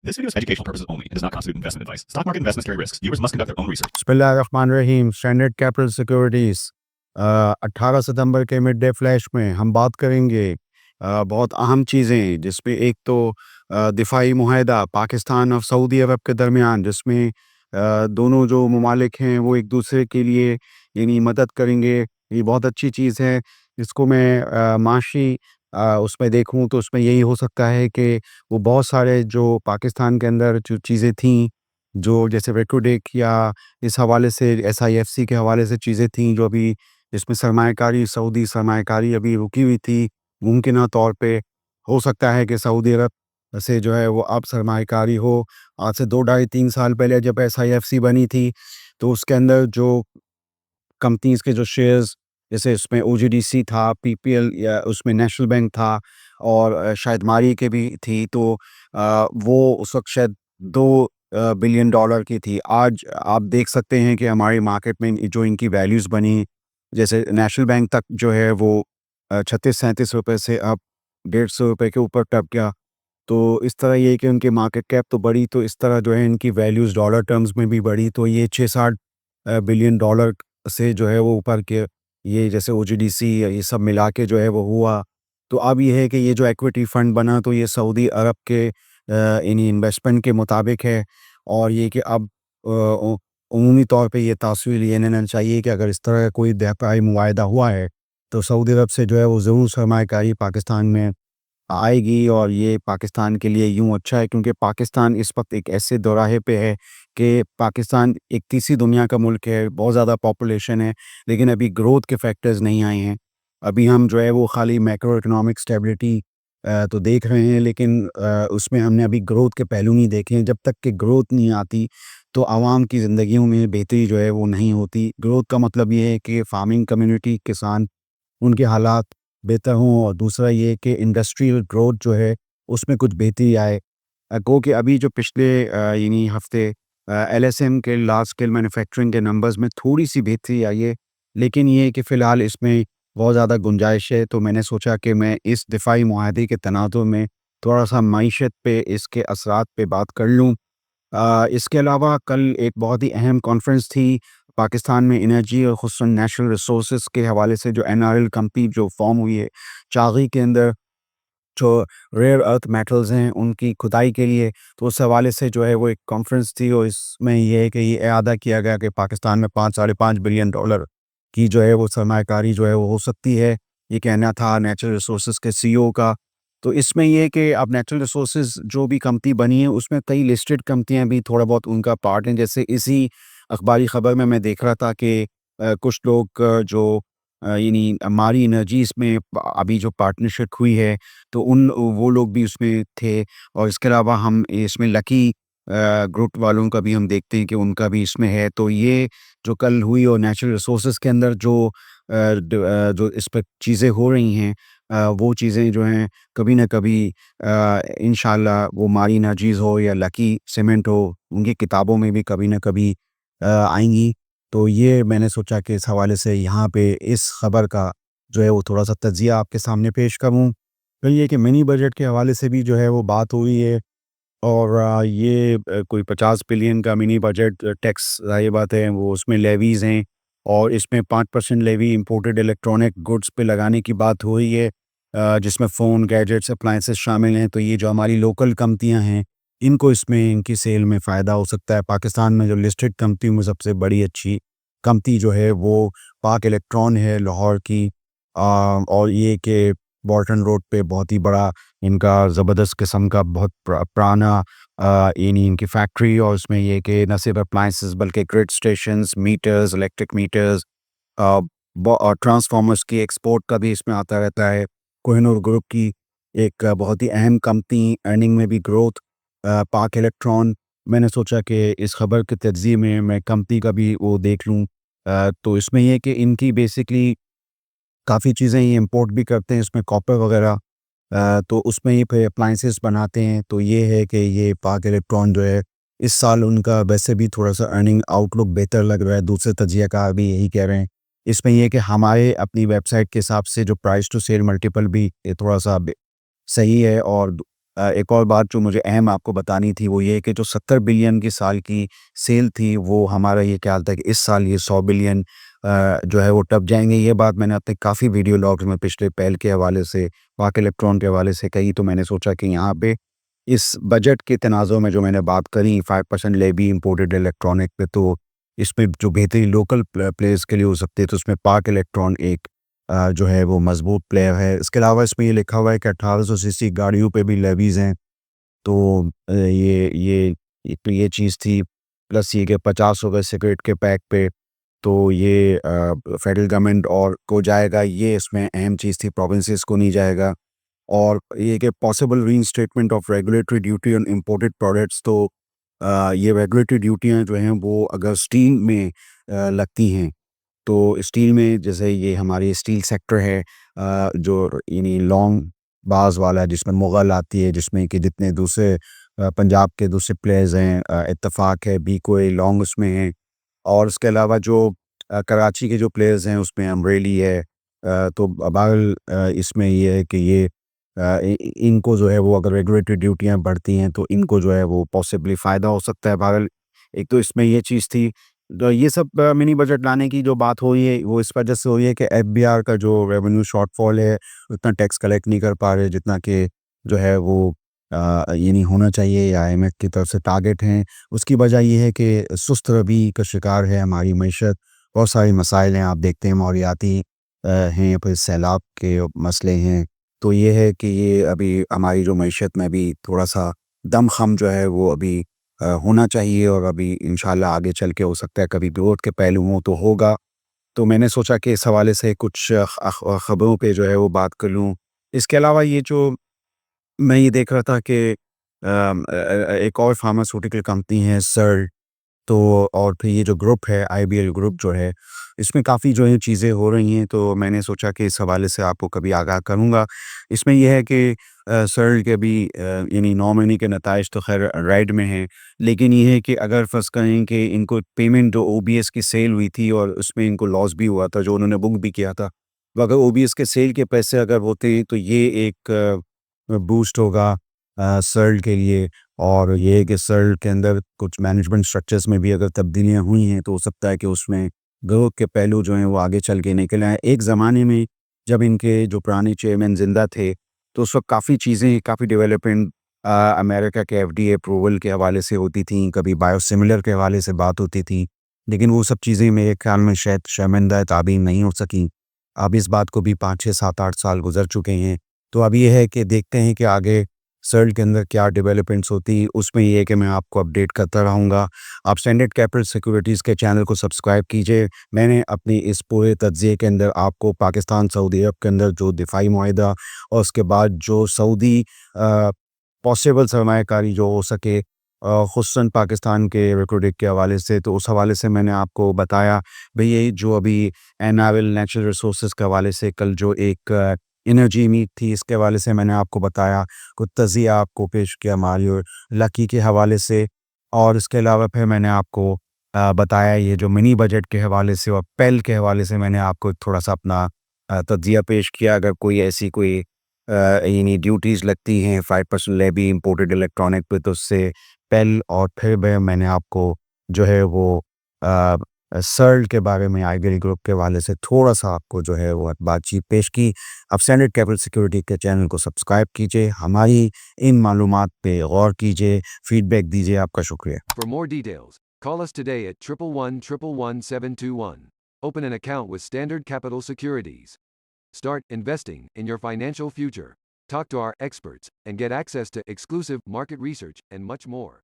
This video is for educational purposes only and does not constitute investment advice. Stock market investments carry risks. Viewers must conduct their own research. बिस्मिल्लाहिर्रहमानिर्रहीम। Standard capital securities 18 सितंबर के mid day flash में हम बात करेंगे बहुत अहम चीज़ें, जिसमें एक तो दिफाई मुआहदा पाकिस्तान और सऊदी अरब के दरमियान, जिसमें दोनों जो ममालिक हैं वो एक दूसरे के लिए यानी मदद करेंगे। ये बहुत अच्छी चीज़ है। इसको मैं माशी उसमें देखूँ तो उसमें यही हो सकता है कि वो बहुत सारे जो पाकिस्तान के अंदर जो चीज़ें थीं, जो जैसे रेकोडेक या इस हवाले से एसआईएफसी के हवाले से चीज़ें थीं, जो अभी इसमें सरमायाकारी सऊदी सरमायाकारी अभी रुकी हुई थी, मुमकिन तौर पे हो सकता है कि सऊदी अरब से जो है वो अब सरमायाकारी हो। आज से 2 ढाई 3 साल पहले जब एसआईएफसी बनी थी, तो उसके अंदर जो कंपनीज़ के जो शेयर्स, जैसे उसमें ओजीडीसी था, पीपीएल या उसमें नेशनल बैंक था और शायद मारी के भी थी, तो वो उस वक़्त शायद 2 बिलियन डॉलर की थी। आज आप देख सकते हैं कि हमारी मार्केट में जो इनकी वैल्यूज़ बनी, जैसे नेशनल बैंक तक जो है वो 36-37 रुपए से अब 150 रुपए के ऊपर टप गया। तो इस तरह ये है कि उनकी मार्केट कैप तो बढ़ी, तो इस तरह जो है इनकी वैल्यूज़ डॉलर टर्म्स में भी बढ़ी, तो ये 6-7 बिलियन डॉलर से जो है वो ऊपर के, ये जैसे ओजीडीसी ये सब मिला के जो है वो हुआ। तो अब ये है कि ये जो इक्विटी फंड बना, तो ये सऊदी अरब के इन्हीं इन्वेस्टमेंट के मुताबिक है, और ये कि अब उमूमी तौर पे ये तास्वीर ये लेना चाहिए कि अगर इस तरह का कोई दफ़ाई मुआहदा हुआ है, तो सऊदी अरब से जो है वो ज़रूर सरमायाकारी पाकिस्तान में आएगी। और ये पाकिस्तान के लिए यूँ अच्छा है, क्योंकि पाकिस्तान इस वक्त एक ऐसे दौराहे पे है कि पाकिस्तान एक तीसरी दुनिया का मुल्क है, बहुत ज़्यादा पॉपुलेशन है, लेकिन अभी ग्रोथ के फैक्टर्स नहीं आए हैं। अभी हम जो है वो खाली मैक्रो इकोनॉमिक स्टेबिलिटी तो देख रहे हैं, लेकिन उसमें हमने अभी ग्रोथ के पहलू नहीं देखे हैं। जब तक कि ग्रोथ नहीं आती, तो आवाम की ज़िंदगियों में बेहतरी जो है वो नहीं होती। ग्रोथ का मतलब ये है कि फार्मिंग कम्युनिटी, किसान, उनके हालात बेहतर हों, और दूसरा ये कि इंडस्ट्रियल ग्रोथ जो है उसमें कुछ बेहतरी आए। गो कि अभी जो पिछले यानी हफ्ते एलएसएम के लार्ज स्केल मैन्युफैक्चरिंग के नंबर्स में थोड़ी-सी बेहतरी आई है, लेकिन ये है कि फ़िलहाल इसमें बहुत ज़्यादा गुंजाइश है। तो मैंने सोचा कि मैं इस दिफाई मुआहदे के तनाज़ुर में थोड़ा-सा मईशत पे, इसके असरात पे बात कर लूँ। इसके अलावा कल एक बहुत ही अहम कॉन्फ्रेंस थी पाकिस्तान में एनर्जी और खुसूसन नेचुरल रिसोर्सेज के हवाले से, जो एनआरएल कंपनी जो फॉर्म हुई है चागी के अंदर, जो रेयर अर्थ मेटल्स हैं उनकी खुदाई के लिए। तो उस हवाले से जो है वो एक कॉन्फ्रेंस थी, और इसमें ये है कि ये इरादा किया गया कि पाकिस्तान में 5 साढ़े 5 बिलियन डॉलर की जो है वो सरमायाकारी जो है वो हो सकती है। ये कहना था नेचुरल रिसोर्सेज के सीईओ का। तो इसमें ये है कि अब नेचुरल रिसोर्सेज जो भी कंपनी बनी है, उसमें कई लिस्टेड कंपनियां भी थोड़ा बहुत उनका पार्ट हैं। जैसे इसी अखबारी खबर में मैं देख रहा था कि कुछ लोग जो यानी मारी एनर्जीज़ में अभी जो पार्टनरशिप हुई है, तो वो लोग भी उसमें थे। और इसके अलावा हम इसमें लकी ग्रुप वालों का भी हम देखते हैं कि उनका भी इसमें है। तो ये जो कल हुई, और नेचुरल रिसोर्सेज के अंदर जो इस पर चीज़ें हो रही हैं, वो चीज़ें जो हैं कभी ना कभी इंशाल्लाह वो मारी एनर्जीज़ हो या लकी सीमेंट हो, उनकी किताबों में भी कभी ना कभी आएँगी। तो ये मैंने सोचा कि इस हवाले से यहाँ पे इस खबर का जो है वो थोड़ा-सा तज्ज़िया आपके सामने पेश करूँ। तो ये कि मिनी बजट के हवाले से भी जो है वो बात हुई है, और ये कोई 50 बिलियन का मिनी बजट टैक्स, ज़ाहिर बात है वो उसमें लेवीज़ हैं, और इसमें 5% लेवी इंपोर्टेड इलेक्ट्रॉनिक गुड्स पे लगाने की बात हो रही है, जिसमें फ़ोन, गैजेट्स, अप्लायंसेस शामिल हैं। तो ये जो हमारी लोकल कंपनियाँ हैं, इनको इसमें इनकी सेल में फ़ायदा हो सकता है। पाकिस्तान में जो लिस्टेड कंपनी में सबसे बड़ी अच्छी कंपनी जो है वो पाक इलेक्ट्रॉन है, लाहौर की। और ये कि बोल्टन रोड पे बहुत ही बड़ा इनका ज़बरदस्त किस्म का बहुत पुराना यानी इनकी फैक्ट्री, और उसमें ये कि न सिर्फ अप्लायंसेस बल्कि grid stations, meters, electric meters, और ट्रांसफार्मर्स की एक्सपोर्ट का भी इसमें आता रहता है। कोहिनूर ग्रुप की एक बहुत ही अहम कंपनी, अर्निंग में भी ग्रोथ, पाक इलेक्ट्रॉन। मैंने सोचा कि इस खबर के तज्ज़िये में मैं कंपनी का भी वो देख लूँ। तो इसमें ये है कि इनकी बेसिकली काफ़ी चीज़ें ये इंपोर्ट भी करते हैं, इसमें कॉपर वगैरह, तो उसमें ये फिर अप्लायंसेस बनाते हैं। तो ये है कि ये पाक इलेक्ट्रॉन जो है, इस साल उनका वैसे भी थोड़ा-सा अर्निंग आउटलुक बेहतर लग रहा है, दूसरे तज्ज़ियाकार भी यही कह रहे हैं। इसमें ये है कि हमारे अपनी वेबसाइट के हिसाब से जो प्राइस टू सेल मल्टीपल भी ये थोड़ा-सा बे सही है, और एक और बात जो मुझे अहम आपको बतानी थी वो ये है कि जो 70 बिलियन की साल की सेल थी वो हमारा ये ख्याल था कि इस साल ये 100 बिलियन जो है वो टप जाएँगे। ये बात मैंने अपने काफ़ी वीडियो लॉग्स में पिछले पहल के हवाले से, पाक इलेक्ट्रॉन के हवाले से कही, तो मैंने सोचा कि यहाँ पे इस बजट के तनाज़ुर में जो मैंने बात करी 5% लेवी इम्पोर्टेड इलेक्ट्रॉनिक पे, तो इसमें जो बेहतरीन लोकल प्लेयर्स के लिए हो सकते हैं तो उसमें पाक इलेक्ट्रॉन एक जो है वो मज़बूत प्लेयर है। इसके अलावा इसमें ये लिखा हुआ है कि 1800 सीसी गाड़ियों पे भी लेवीज़ हैं। तो तो ये चीज़ थी, प्लस ये कि ₹50 सिगरेट के पैक पे, तो ये फेडरल गवर्नमेंट और को जाएगा, ये इसमें अहम चीज़ थी, प्रोविंसेस को नहीं जाएगा। और ये कि possible reinstatement of regulatory duty on imported products, तो ये रेगुलेटरी ड्यूटियाँ जो हैं वो अगर स्टील में लगती हैं, तो स्टील में जैसे ये हमारी स्टील सेक्टर है, जो यानी लॉन्ग बार्स वाला है, जिसमें मुग़ल आती है, जिसमें कि जितने दूसरे पंजाब के दूसरे प्लेयर्स हैं, इत्तेफ़ाक है, बीकोई, लॉन्ग उसमें हैं। और उसके अलावा जो कराची के जो प्लेयर्स हैं उसमें अमरेली है। तो बहरहाल इसमें ये है कि ये इनको जो है वो अगर रेगुलेटरी ड्यूटियाँ बढ़ती हैं तो इनको जो है वो पॉसिबली फ़ायदा हो सकता है। बहरहाल एक तो इसमें ये चीज़ थी। तो ये सब मिनी बजट लाने की जो बात हो रही है वो इस वजह से हो रही है कि एफबीआर का जो रेवेन्यू शॉर्टफॉल है, उतना टैक्स कलेक्ट नहीं कर पा रहे जितना कि जो है वो ये नहीं होना चाहिए, या आईएमएफ की तरफ से टारगेट हैं। उसकी वजह ये है कि सुस्त रवि का शिकार है हमारी मईशत। बहुत सारे मसाइल हैं, आप देखते हैं मौरियाती हैं, फिर सैलाब के मसले हैं। तो ये है कि ये अभी हमारी जो मईशत में अभी थोड़ा-सा दमख़म जो है वो अभी होना चाहिए, और अभी इंशाल्लाह आगे चल के हो सकता है कभी ग्रोथ के पहलू हों तो होगा। तो मैंने सोचा कि इस हवाले से कुछ ख़बरों पे जो है वो बात कर लूँ। इसके अलावा ये जो मैं ये देख रहा था कि एक और फार्मास्यूटिकल कंपनी है सर्ल, तो और फिर ये जो ग्रुप है आईबीएल ग्रुप जो है, इसमें काफ़ी जो है चीज़ें हो रही हैं, तो मैंने सोचा कि इस हवाले से आपको कभी आगाह करूँगा। इसमें ये है कि सर्ल के अभी यानी 9 महीने के नताइज तो ख़ैर रेड में हैं, लेकिन ये है कि अगर फ़र्ज़ करें कि इनको पेमेंट जो ओबीएस की सेल हुई थी और उसमें इनको लॉस भी हुआ था, जो उन्होंने बुक भी किया था। तो अगर ओबीएस के सेल के पैसे अगर होते तो ये एक बूस्ट होगा सर्ल के लिए। और ये है कि सर्ल के अंदर कुछ मैनेजमेंट स्ट्रक्चर्स में भी अगर तब्दीलियाँ हुई हैं तो हो सकता है कि उसमें ग्रोथ के पहलू जो हैं वो आगे चल के निकल आएँ। एक ज़माने में जब इनके जो पुराने चेयरमैन ज़िंदा थे, तो उस वक़्त काफ़ी चीज़ें, काफ़ी डेवलपमेंट अमेरिका के एफडीए अप्रूवल के हवाले से होती थी, कभी बायोसिमिलर के हवाले से बात होती थी। लेकिन वो सब चीज़ें मेरे ख़्याल में शायद शर्मिंदा ताबीन नहीं हो सकीं। अब इस बात को भी 5, 6, 7, 8 साल गुज़र चुके हैं। तो अब ये है कि देखते हैं कि आगे सर्ल के अंदर क्या डेवलपमेंट्स होती, उसमें ये है कि मैं आपको अपडेट करता रहूँगा। आप स्टैंडर्ड कैपिटल सिक्योरिटीज़ के चैनल को सब्सक्राइब कीजिए। मैंने अपनी इस पूरे तज्ज़िये के अंदर आपको पाकिस्तान सऊदी अरब के अंदर जो दिफ़ाई मुआहिदा और उसके बाद जो सऊदी पॉसिबल सरमायाकारी जो हो सके, ख़ुसूसन पाकिस्तान के रिक्रूटिंग के हवाले से, तो उस हवाले से मैंने आपको बताया। भई ये जो अभी एनआरएल नेचुरल रिसोर्सेज़ के हवाले से कल जो एक एनर्जी मीट थी, इसके हवाले से मैंने आपको बताया, कुछ तज़िया आपको पेश किया मारियो लकी के हवाले से। और इसके अलावा फिर मैंने आपको बताया ये जो मिनी बजट के हवाले से और पेल के हवाले से मैंने आपको थोड़ा-सा अपना तज़िया पेश किया। अगर कोई ऐसी कोई यानी ड्यूटीज़ लगती हैं 5% लेवी इम्पोर्टेड इलेक्ट्रॉनिक पे, तो उससे पेल। और फिर मैंने आपको जो है वो अ सर्ल के बारे में आईबीएल ग्रुप के हवाले से थोड़ा-सा आपको जो है वो बातचीत पेश की। आप स्टैंडर्ड कैपिटल सिक्योरिटी के चैनल को सब्सक्राइब कीजिए, हमारी इन मालूमात पे गौर कीजिए, फीडबैक दीजिए। आपका शुक्रिया। For more details, call us today at 111-111-721. Open an account with Standard Capital Securities. Start investing in your financial future. Talk to our experts and get access to exclusive market research and much more.